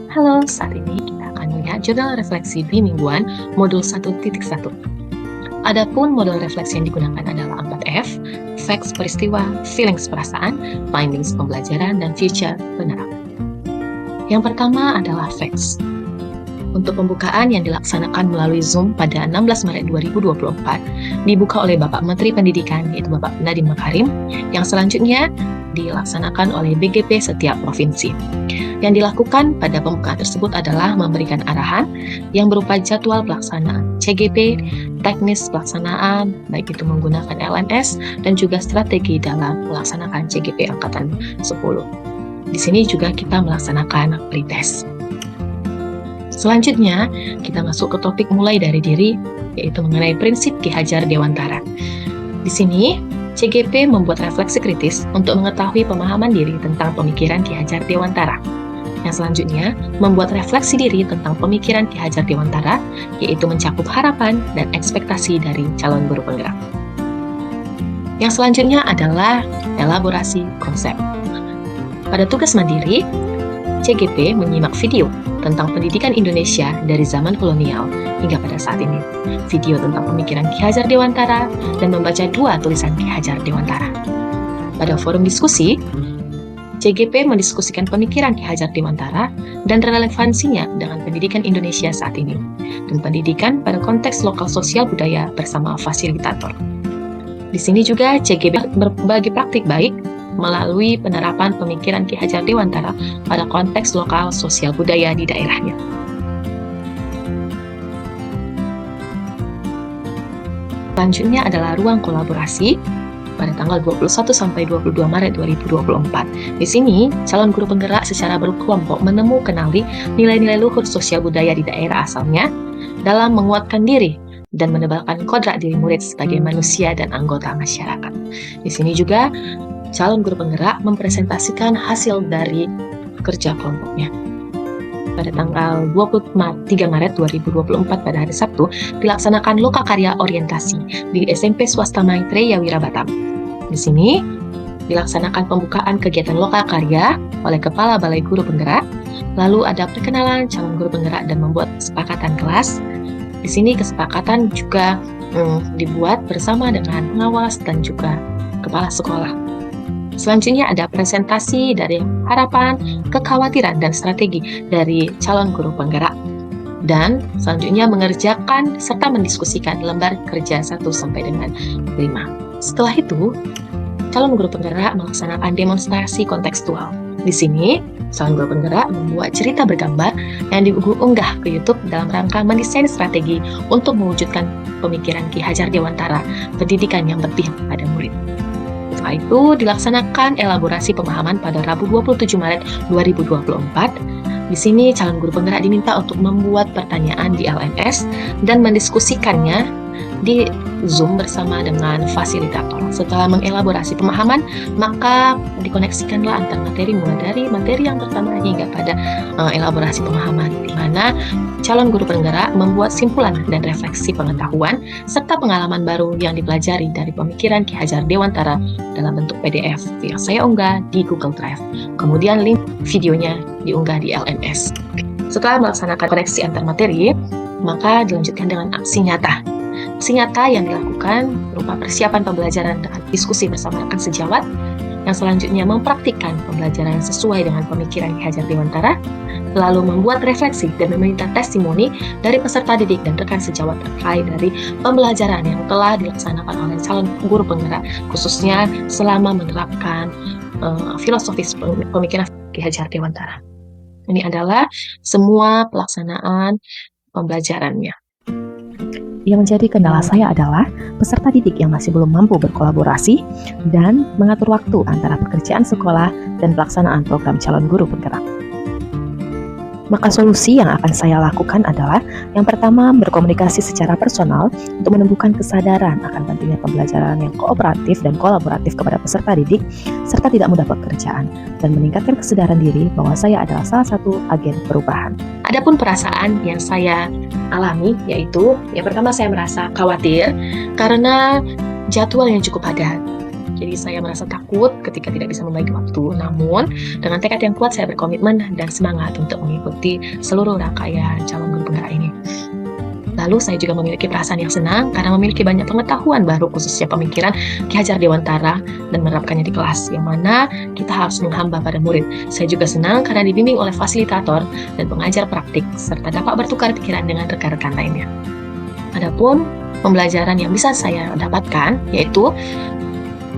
Halo, saat ini kita akan melihat jurnal refleksi mingguan modul 1.1. Adapun modul refleksi yang digunakan adalah 4F, Facts peristiwa, Feelings perasaan, Findings pembelajaran, dan Future penerapan. Yang pertama adalah Facts. Untuk pembukaan yang dilaksanakan melalui Zoom pada 16 Maret 2024, dibuka oleh Bapak Menteri Pendidikan, yaitu Bapak Nadiem Makarim, yang selanjutnya dilaksanakan oleh BGP setiap provinsi. Yang dilakukan pada pembukaan tersebut adalah memberikan arahan yang berupa jadwal pelaksanaan CGP, teknis pelaksanaan, baik itu menggunakan LMS, dan juga strategi dalam melaksanakan CGP Angkatan 10. Di sini juga kita melaksanakan pretest. Selanjutnya, kita masuk ke topik mulai dari diri, yaitu mengenai prinsip Ki Hajar Dewantara. Di sini, CGP membuat refleksi kritis untuk mengetahui pemahaman diri tentang pemikiran Ki Hajar Dewantara. Yang selanjutnya, membuat refleksi diri tentang pemikiran Ki Hajar Dewantara, yaitu mencakup harapan dan ekspektasi dari calon guru penggerak. Yang selanjutnya adalah elaborasi konsep. Pada tugas mandiri, CGP menyimak video tentang pendidikan Indonesia dari zaman kolonial hingga pada saat ini, video tentang pemikiran Ki Hajar Dewantara, dan membaca 2 tulisan Ki Hajar Dewantara. Pada forum diskusi, CGP mendiskusikan pemikiran Ki Hajar Dewantara dan relevansinya dengan pendidikan Indonesia saat ini, dan pendidikan pada konteks lokal sosial budaya bersama fasilitator. Di sini juga CGP berbagi praktik baik melalui penerapan pemikiran Ki Hajar Dewantara pada konteks lokal sosial budaya di daerahnya. Selanjutnya adalah ruang kolaborasi pada tanggal 21 sampai 22 Maret 2024. Di sini, calon guru penggerak secara berkelompok mengenali nilai-nilai luhur sosial budaya di daerah asalnya dalam menguatkan diri dan menebalkan kodrat diri murid sebagai manusia dan anggota masyarakat. Di sini juga calon guru penggerak mempresentasikan hasil dari kerja kelompoknya. Pada tanggal 23 Maret 2024 pada hari Sabtu, dilaksanakan lokakarya orientasi di SMP Swasta Maitreya Wira Batam. Di sini, dilaksanakan pembukaan kegiatan lokakarya oleh Kepala Balai Guru Penggerak, lalu ada perkenalan calon guru penggerak dan membuat kesepakatan kelas. Di sini kesepakatan juga dibuat bersama dengan pengawas dan juga kepala sekolah. Selanjutnya ada presentasi dari harapan, kekhawatiran, dan strategi dari calon guru penggerak. Dan selanjutnya mengerjakan serta mendiskusikan lembar kerja 1 sampai dengan 5. Setelah itu, calon guru penggerak melaksanakan demonstrasi kontekstual. Di sini, calon guru penggerak membuat cerita bergambar yang diunggah ke YouTube dalam rangka mendesain strategi untuk mewujudkan pemikiran Ki Hajar Dewantara, pendidikan yang berpihak pada murid. Setelah itu, dilaksanakan elaborasi pemahaman pada Rabu 27 Maret 2024. Di sini, calon guru penggerak diminta untuk membuat pertanyaan di LMS dan mendiskusikannya di Zoom bersama dengan fasilitator. Setelah mengelaborasi pemahaman, maka dikoneksikanlah antar materi mulai dari materi yang pertama hingga pada elaborasi pemahaman, di mana calon guru penggerak membuat simpulan dan refleksi pengetahuan serta pengalaman baru yang dipelajari dari pemikiran Ki Hajar Dewantara dalam bentuk PDF yang saya unggah di Google Drive. Kemudian link videonya diunggah di LMS. Setelah melaksanakan koneksi antar materi, maka dilanjutkan dengan aksi nyata. Aksi nyata yang dilakukan berupa persiapan pembelajaran dengan diskusi bersama rekan sejawat, yang selanjutnya mempraktikkan pembelajaran sesuai dengan pemikiran Ki Hajar Dewantara, lalu membuat refleksi dan meminta testimoni dari peserta didik dan rekan sejawat terkait dari pembelajaran yang telah dilaksanakan oleh calon guru penggerak, khususnya selama menerapkan filosofis pemikiran Ki Hajar Dewantara. Ini adalah semua pelaksanaan pembelajarannya. Yang menjadi kendala saya adalah peserta didik yang masih belum mampu berkolaborasi dan mengatur waktu antara pekerjaan sekolah dan pelaksanaan program calon guru penggerak. Maka solusi yang akan saya lakukan adalah yang pertama, berkomunikasi secara personal untuk menumbuhkan kesadaran akan pentingnya pembelajaran yang kooperatif dan kolaboratif kepada peserta didik serta tidak mudah pekerjaan, dan meningkatkan kesadaran diri bahwa saya adalah salah satu agen perubahan. Adapun perasaan yang saya alami, yaitu yang pertama saya merasa khawatir karena jadwal yang cukup padat. Jadi saya merasa takut ketika tidak bisa membagi waktu. Namun, dengan tekad yang kuat saya berkomitmen dan semangat untuk mengikuti seluruh rangkaian calon guru penggerak ini. Lalu saya juga memiliki perasaan yang senang karena memiliki banyak pengetahuan baru khususnya pemikiran Ki Hajar Dewantara dan menerapkannya di kelas, yang mana kita harus menghamba pada murid. Saya juga senang karena dibimbing oleh fasilitator dan pengajar praktik, serta dapat bertukar pikiran dengan rekan-rekan lainnya. Adapun pembelajaran yang bisa saya dapatkan yaitu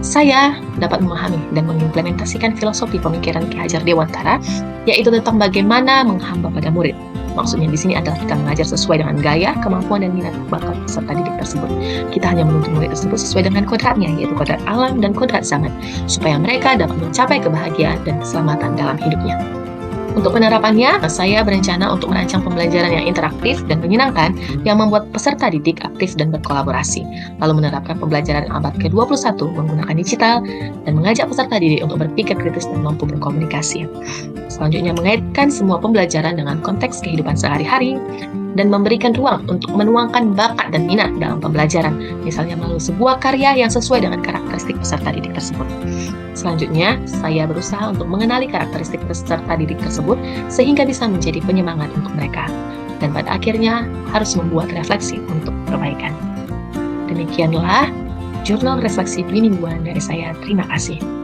saya dapat memahami dan mengimplementasikan filosofi pemikiran Ki Hajar Dewantara, yaitu tentang bagaimana menghamba pada murid. Maksudnya di sini adalah kita mengajar sesuai dengan gaya, kemampuan, dan minat bakat peserta didik tersebut. Kita hanya menuntun murid tersebut sesuai dengan kodratnya, yaitu kodrat alam dan kodrat zaman, supaya mereka dapat mencapai kebahagiaan dan keselamatan dalam hidupnya. Untuk penerapannya, saya berencana untuk merancang pembelajaran yang interaktif dan menyenangkan yang membuat peserta didik aktif dan berkolaborasi, lalu menerapkan pembelajaran abad ke-21 menggunakan digital dan mengajak peserta didik untuk berpikir kritis dan mampu berkomunikasi. Selanjutnya, mengaitkan semua pembelajaran dengan konteks kehidupan sehari-hari dan memberikan ruang untuk menuangkan bakat dan minat dalam pembelajaran, misalnya melalui sebuah karya yang sesuai dengan karakteristik peserta didik tersebut. Selanjutnya, saya berusaha untuk mengenali karakteristik peserta didik tersebut sehingga bisa menjadi penyemangat untuk mereka. Dan pada akhirnya harus membuat refleksi untuk perbaikan. Demikianlah jurnal refleksi mingguan dari saya. Terima kasih.